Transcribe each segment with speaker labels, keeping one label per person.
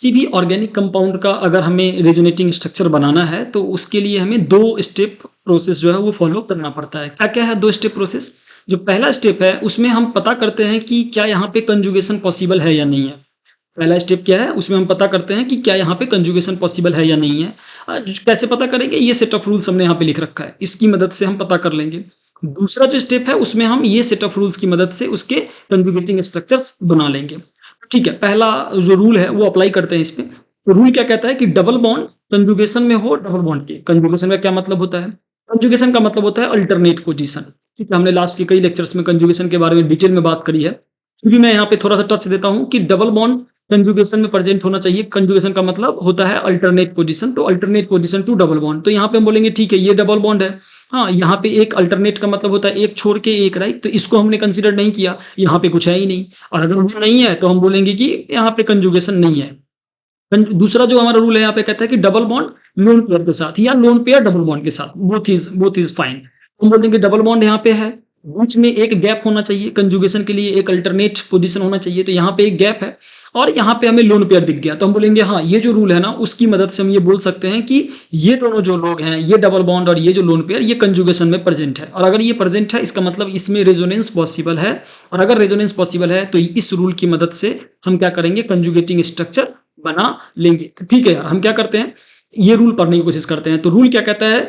Speaker 1: किसी भी organic compound का अगर हमें रेजोनेटिंग स्ट्रक्चर बनाना है तो उसके लिए हमें 2 स्टेप प्रोसेस जो है वो फॉलो करना पड़ता है। क्या-क्या है 2 स्टेप प्रोसेस? जो पहला स्टेप है उसमें हम पता करते हैं कि क्या यहाँ पे कंजुगेशन पॉसिबल है या नहीं है। पहला स्टेप क्या है? उसमें हम पता करते हैं कि क्या यहाँ पे कंजुगेशन पॉसिबल है या नहीं है। कैसे पता करेंगे? ये सेट ऑफ रूल्स हमने यहाँ पे लिख रखा है। इसकी मदद से हम पता कर लेंगे। दूसरा जो स्टेप है उसमें हम ये सेट ऑफ रूल्स की मदद से उसके कंजुगेटिंग स्ट्रक्चर्स बना लेंगे। ठीक है, पहला जो रूल है वो अप्लाई करते हैं इसपे। तो रूल क्या कहता है कि डबल बॉन्ड कंजुगेशन में हो डबल बॉन्ड के। कंजुगेशन का क्या मतलब होता है? कंजुगेशन का मतलब होता है अल्टरनेट पोजीशन। ठीक है, हमने लास्ट के कई लेक्चर्स में कंजुगेशन के बारे में डिटेल में बात करी है। क्योंकि मैं यहाँ पे थोड़ा-सा टच देता हूँ कि डबल बॉन्ड कंजुगेशन में प्रेजेंट होना चाहिए। कंजुगेशन का मतलब होता है अल्टरनेट पोजीशन, तो alternate position to double bond. तो यहाँ पे हम बोलेंगे ठीक है ये डबल बॉन्ड है। हाँ, यहाँ पे एक अल्टरनेट का मतलब होता है एक छोड़ के एक, राइट? तो इसको हमने कंसीडर नहीं किया, यहाँ पे कुछ है ही नहीं। और अगर वो नहीं है तो हम बोलेंगे कि यहाँ पे कंजुगेशन नहीं है। दूसरा जो हमारा रूल है यहाँ पे कहता है कि डबल बॉन्ड लोन पेयर के साथ या लोन पेयर डबल बॉन्ड के साथ, बोथ इज फाइन। हम बोल देंगे डबल बॉन्ड यहाँ पे है, बीच में एक गैप होना चाहिए कंजुगेशन के लिए, एक अल्टरनेट पोजीशन होना चाहिए, तो यहाँ पे एक गैप है और यहाँ पे हमें लोन पेयर दिख गया, तो हम बोलेंगे हाँ ये जो रूल है ना उसकी मदद से हम ये बोल सकते हैं कि ये दोनों जो लोग हैं, ये डबल बॉन्ड और ये जो लोन पेयर, ये कंजुगेशन में प्रेजेंट है। और अगर ये प्रेजेंट है इसका मतलब इसमें रेजोनेंस पॉसिबल है, और अगर रेजोनेंस पॉसिबल है तो इस रूल की मदद से हम क्या करेंगे, कंजुगेटिंग स्ट्रक्चर बना लेंगे। तो ठीक है यार, हम क्या करते हैं, ये रूल पढ़ने की कोशिश करते हैं। तो रूल क्या कहता है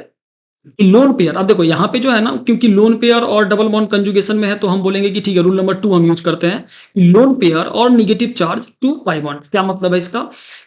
Speaker 1: कि लोन पेयर, अब देखो यहाँ पे जो है ना, क्योंकि लोन पेयर और डबल बॉन्ड कंजुगेशन में है तो हम बोलेंगे कि ठीक है रूल नंबर 2 हम यूज करते हैं कि लोन पेयर और negative charge to pi bond. क्या मतलब है इसका,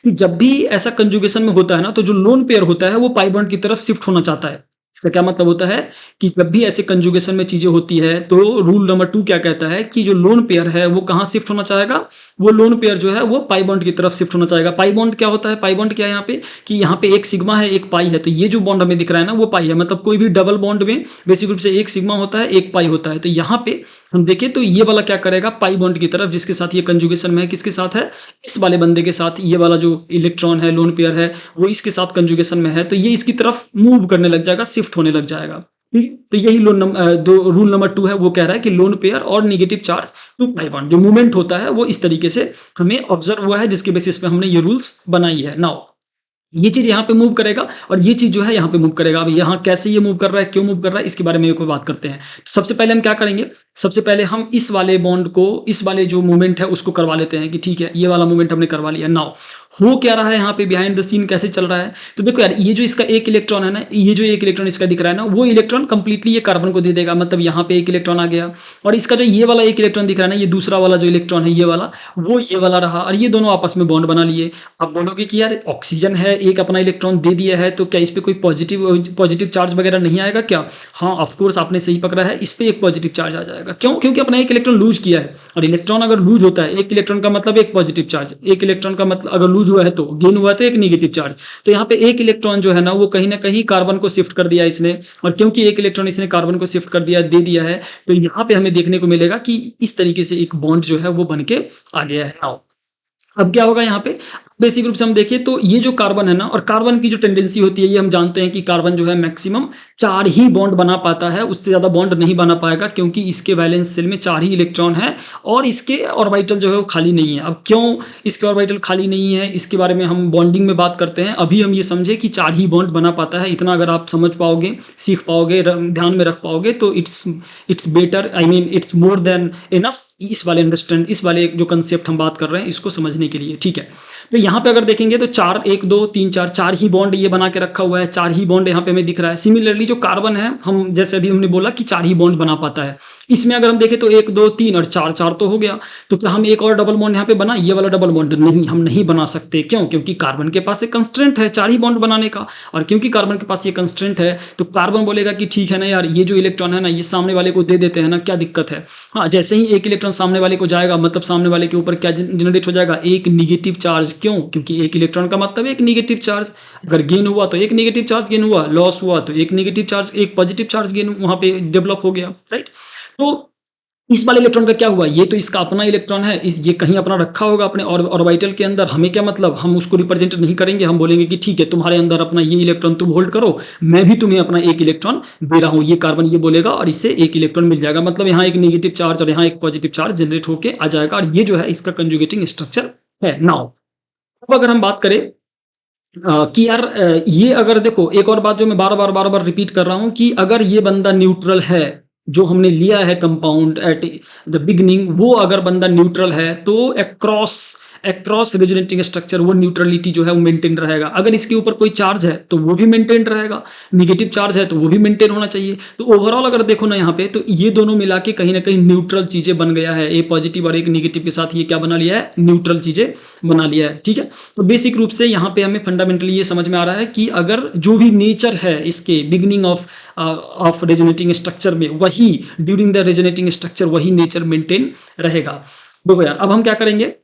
Speaker 1: कि जब भी ऐसा कंजुगेशन में होता है ना तो जो लोन पेयर होता है वो पाई बॉन्ड की तरफ शिफ्ट होना चाहता है। इसका क्या मतलब होता है कि जब भी ऐसे कंजुगेशन में चीजें होती है तो रूल नंबर 2 क्या कहता है कि जो लोन पेयर है वो कहाँ शिफ्ट होना चाहेगा, वो लोन पेयर जो है वो पाई बॉन्ड की तरफ शिफ्ट होना चाहेगा। पाई बॉन्ड क्या होता है, पाई बॉन्ड क्या है यहाँ पे, कि यहाँ पे एक सिग्मा है एक पाई है, तो ये जो बॉन्ड हमें दिख रहा है ना वो पाई है। मतलब कोई भी डबल बॉन्ड में बेसिक रूप से एक सिग्मा होता है एक पाई होता है। तो यहाँ पे हम देखें तो ये वाला क्या करेगा, पाई बॉन्ड की तरफ, जिसके साथ ये कंजुगेशन में है, किसके साथ है, इस वाले बंदे के साथ। ये वाला जो इलेक्ट्रॉन है लोन पेयर है वो इसके साथ कंजुगेशन में है, तो ये इसकी तरफ मूव करने लग जाएगा, शिफ्ट होने लग जाएगा। तो यही रूल नंबर 2 है, वो कह रहा है कि लोन पेयर और negative charge to pi bond जो मूवमेंट होता है वो इस तरीके से हमें ऑब्जर्व हुआ है, जिसके बेसिस पे हमने ये रूल्स बनाई है। नाउ ये चीज यहाँ पे मूव करेगा और ये चीज जो है यहाँ पे मूव करेगा। अब यहाँ कैसे ये मूव कर रहा है, क्यों मूव कर रहा है, इसके बारे में एक बात करते हैं। तो सबसे पहले हम क्या करेंगे, सबसे पहले हम इस वाले बॉन्ड को, इस वाले जो मूवमेंट है उसको करवा लेते हैं कि ठीक है ये वाला मूवमेंट हमने करवा लिया। नाउ हो क्या रहा है यहाँ पे, बिहाइंड द सीन कैसे चल रहा है। तो देखो यार, ये जो इसका एक इलेक्ट्रॉन है ना, ये जो एक इलेक्ट्रॉन इसका दिख रहा है ना, वो इलेक्ट्रॉन कंप्लीटली ये कार्बन को दे देगा। मतलब यहाँ पे एक इलेक्ट्रॉन आ गया, और इसका जो ये वाला एक इलेक्ट्रॉन दिख रहा है ना, ये दूसरा वाला जो इलेक्ट्रॉन है ये वाला, वो ये वाला रहा, और ये दोनों आपस में बॉन्ड बना लिए। अब बोलोगे कि यार ऑक्सीजन है, एक अपना इलेक्ट्रॉन दे दिया है, तो क्या इस पे कोई पॉजिटिव चार्ज वगैरह नहीं आएगा क्या? हाँ ऑफ कोर्स, आपने सही पकड़ा है, इस पे एक पॉजिटिव चार्ज आ जाएगा। क्यों? क्योंकि अपना एक इलेक्ट्रॉन लूज किया है, और इलेक्ट्रॉन अगर लूज होता है, एक इलेक्ट्रॉन का मतलब एक पॉजिटिव चार्ज, एक इलेक्ट्रॉन का मतलब अगर लूज हुआ है तो गेन हुआ तो एक नेगेटिव चार्ज। तो यहाँ पे एक इलेक्ट्रॉन जो है ना वो कहीं ना कहीं कार्बन को शिफ्ट कर दिया इसने, और क्योंकि एक इलेक्ट्रॉन इसने कार्बन को शिफ्ट कर दिया, दे दिया है, तो यहाँ पे हमें देखने को मिलेगा कि इस तरीके से एक बॉन्ड जो है वो बन के आ गया है। नाउ अब क्या होगा यहाँ पे, बेसिक रूप से हम देखें तो ये जो कार्बन है ना, और कार्बन की जो टेंडेंसी होती है, ये हम जानते हैं कि कार्बन जो है मैक्सिमम 4 ही बॉन्ड बना पाता है, उससे ज्यादा बॉन्ड नहीं बना पाएगा, क्योंकि इसके वैलेंस शेल में 4 ही इलेक्ट्रॉन है और इसके ऑर्बिटल जो है वो खाली नहीं है। अब क्यों इसके ऑर्बिटल खाली नहीं है, इसके बारे में हम बॉन्डिंग में बात करते हैं। अभी हम ये समझे कि 4 ही बॉन्ड बना पाता है, इतना अगर आप समझ पाओगे, सीख पाओगे, ध्यान में रख पाओगे, तो it's better, I mean it's more than enough, इस वाले जो कंसेप्ट हम बात कर रहे हैं इसको समझने के लिए। ठीक है, तो यहाँ पे अगर देखेंगे तो 4 1 2 3 4 4 ही बॉन्ड ये बना के रखा हुआ है, 4 ही बॉन्ड यहाँ पे हमें दिख रहा है। सिमिलरली जो कार्बन है, हम जैसे अभी हमने बोला कि 4 ही बॉन्ड बना पाता है, इसमें अगर हम देखें तो 1 2 3 और 4 4 तो हो गया। तो क्या हम एक और डबल बॉन्ड यहाँ पे बना, ये वाला डबल बॉन्ड नहीं, हम नहीं बना सकते। क्यों? क्योंकि कार्बन के पास एक कंस्ट्रेंट है 4 ही बॉन्ड बनाने का, और क्योंकि कार्बन के पास ये कंस्ट्रेंट है तो कार्बन बोलेगा कि ठीक है ना यार, ये जो इलेक्ट्रॉन है ना ये सामने वाले को दे देते हैं ना, क्या दिक्कत है। हाँ, जैसे ही एक इलेक्ट्रॉन सामने वाले को जाएगा, मतलब सामने वाले के ऊपर क्या जनरेट हो जाएगा, एक निगेटिव चार्ज। क्यों? क्योंकि एक इलेक्ट्रॉन का मतलब एक निगेटिव चार्ज, अगर गेन हुआ तो एक निगेटिव चार्ज गेन हुआ, लॉस हुआ तो एक निगेटिव चार्ज, एक पॉजिटिव चार्ज गेन वहां पे डेवलप हो गया, राइट। तो इस वाले इलेक्ट्रॉन का क्या हुआ, ये तो इसका अपना इलेक्ट्रॉन है, ये कहीं अपना रखा होगा अपने ऑर्बिटल के अंदर। हमें क्या मतलब, हम उसको रिप्रेजेंट नहीं करेंगे, हम बोलेंगे कि ठीक है तुम्हारे अंदर अपना ये इलेक्ट्रॉन तुम होल्ड करो, मैं भी तुम्हें अपना एक इलेक्ट्रॉन दे रहा हूँ। ये कार्बन ये बोलेगा और इससे एक इलेक्ट्रॉन मिल जाएगा, मतलब यहाँ एक नेगेटिव चार्ज और यहाँ एक पॉजिटिव चार्ज जनरेट होकर आ जाएगा, और ये जो है इसका कंजुगेटिंग स्ट्रक्चर है। नाउ अब अगर हम बात करें कि यार ये अगर देखो एक और बात जो मैं बार-बार रिपीट कर रहा हूँ कि अगर ये बंदा न्यूट्रल है, जो हमने लिया है कंपाउंड एट द बिगिनिंग वो अगर बंदा न्यूट्रल है तो अक्रॉस अक्रॉस रेजोनेटिंग स्ट्रक्चर वो न्यूट्रलिटी जो है वो मेंटेन रहेगा। अगर इसके ऊपर कोई चार्ज है तो वो भी मेंटेन रहेगा, नेगेटिव चार्ज है तो वो भी मेंटेन होना चाहिए। तो ओवरऑल अगर देखो ना यहाँ पे तो ये दोनों मिला के कहीं न कहीं न्यूट्रल चीज़ें बन गया है। ए पॉजिटिव और एक नेगेटिव के साथ ये क्या बना लिया है? न्यूट्रल चीज़ें बना लिया है, ठीक है? तो बेसिक रूप से यहाँ पे हमें फंडामेंटली ये समझ में आ रहा है कि अगर जो भी नेचर है इसके बिगिनिंग ऑफ रेजोनेटिंग स्ट्रक्चर में वही ड्यूरिंग द रेजोनेटिंग स्ट्रक्चर वही नेचर मेंटेन रहेगा। देखो यार अब हम क्या करेंगे,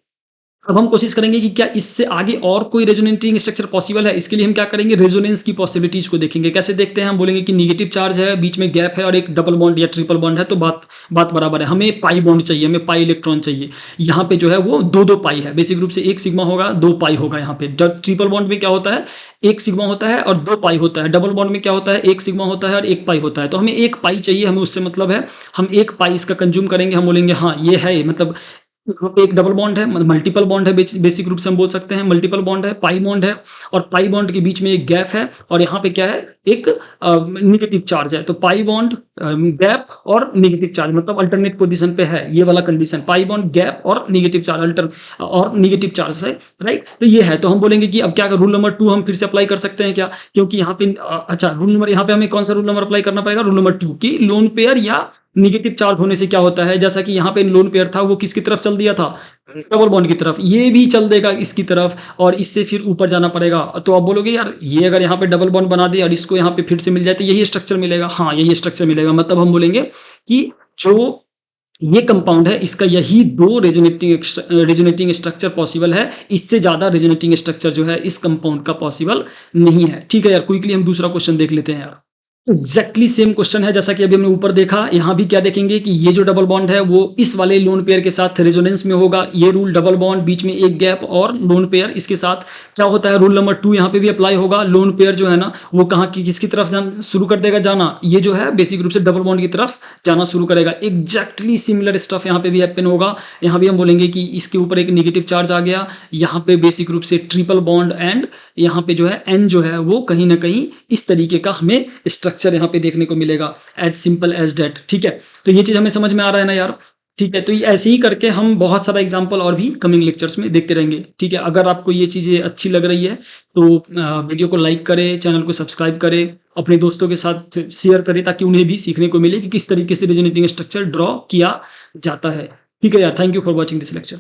Speaker 1: अब हम कोशिश करेंगे कि क्या इससे आगे और कोई रेजोनेटिंग स्ट्रक्चर पॉसिबल है। इसके लिए हम क्या करेंगे, रेजोनेंस की पॉसिबिलिटीज को देखेंगे। कैसे देखते हैं, हम बोलेंगे कि नेगेटिव चार्ज है, बीच में गैप है और एक डबल बॉन्ड या ट्रिपल बॉन्ड है तो बात बात बराबर है। हमें पाई बॉन्ड चाहिए, हमें पाई इलेक्ट्रॉन चाहिए। यहाँ पे जो है वो दो दो पाई है, बेसिक रूप से एक सिग्मा होगा दो पाई होगा। यहाँ पे ट्रिपल बॉन्ड में क्या होता है, एक सिग्मा होता है और दो पाई होता है। डबल बॉन्ड में क्या होता है, एक सिग्मा होता है और एक पाई होता है। तो हमें एक पाई चाहिए, हमें उससे मतलब है हम एक पाई इसका कंज्यूम करेंगे। हम बोलेंगे हाँ ये है, मतलब यहाँ पे एक डबल बॉन्ड है, मल्टीपल बॉन्ड है, बेसिक रूप से हम बोल सकते हैं मल्टीपल बॉन्ड है, पाई बॉन्ड है और पाई बॉन्ड के बीच में एक गैप है और यहाँ पे क्या है, एक नेगेटिव चार्ज है। तो पाई बॉन्ड गैप और नेगेटिव चार्ज मतलब अल्टरनेट पोजीशन पे है ये वाला कंडीशन, पाई बॉन्ड गैप और नेगेटिव चार्ज और नेगेटिव चार्ज है, राइट। तो ये है, तो हम बोलेंगे कि अब क्या रूल नंबर 2 हम फिर से अप्लाई कर सकते हैं क्या, क्योंकि यहाँ पे अच्छा रूल नंबर, यहाँ पे हमें कौन सा रूल नंबर अप्लाई करना पड़ेगा, रूल नंबर 2 की लोन पेयर या नेगेटिव चार्ज होने से क्या होता है, जैसा कि यहाँ पे लोन पेयर था वो किसकी तरफ चल दिया था, डबल बॉन्ड की तरफ, ये भी चल देगा इसकी तरफ और इससे फिर ऊपर जाना पड़ेगा। तो आप बोलोगे यार ये अगर यहाँ पे डबल बॉन्ड बना दे और इसको यहाँ पे फिर से मिल जाए तो यही स्ट्रक्चर मिलेगा। हाँ यही स्ट्रक्चर मिलेगा, मतलब हम बोलेंगे कि जो ये कंपाउंड है इसका यही दो रेजोनेटिंग स्ट्रक्चर पॉसिबल है, इससे ज्यादा रेजोनेटिंग स्ट्रक्चर जो है इस कंपाउंड का पॉसिबल नहीं है। ठीक है यार, क्विकली हम दूसरा क्वेश्चन देख लेते हैं यार। एग्जैक्टली सेम क्वेश्चन है जैसा कि अभी हमने ऊपर देखा। यहाँ भी क्या देखेंगे कि ये जो डबल बॉन्ड है वो इस वाले लोन पेयर के साथ रेजोनेंस में होगा। ये रूल डबल बॉन्ड बीच में एक गैप और लोन पेयर इसके साथ क्या होता है, रूल नंबर 2 यहाँ पे भी अप्लाई होगा। लोन पेयर जो है ना वो कहाँ की किसकी तरफ शुरू कर देगा जाना, ये जो है बेसिक रूप से डबल बॉन्ड की तरफ जाना शुरू करेगा। एग्जैक्टली सिमिलर स्टफ यहाँ पे भी हैपन होगा। यहाँ भी हम बोलेंगे कि इसके ऊपर एक नेगेटिव चार्ज आ गया, यहाँ पे बेसिक रूप से ट्रिपल बॉन्ड एंड यहाँ पे जो है एन जो है वो कहीं ना कहीं इस तरीके का हमें स्ट्रक्चर यहाँ पे देखने को मिलेगा, एज सिंपल एज डेट। ठीक है, तो ये चीज हमें समझ में आ रहा है ना यार। ठीक है, तो ये ऐसे ही करके हम बहुत सारा एग्जांपल और भी कमिंग लेक्चर्स में देखते रहेंगे। ठीक है, अगर आपको ये चीजें अच्छी लग रही है तो वीडियो को लाइक करें, चैनल को सब्सक्राइब करें, अपने दोस्तों के साथ शेयर करें ताकि उन्हें भी सीखने को मिले कि किस तरीके से रेजोनेटिंग स्ट्रक्चर ड्रॉ किया जाता है। ठीक है यार, thank you for watching this lecture.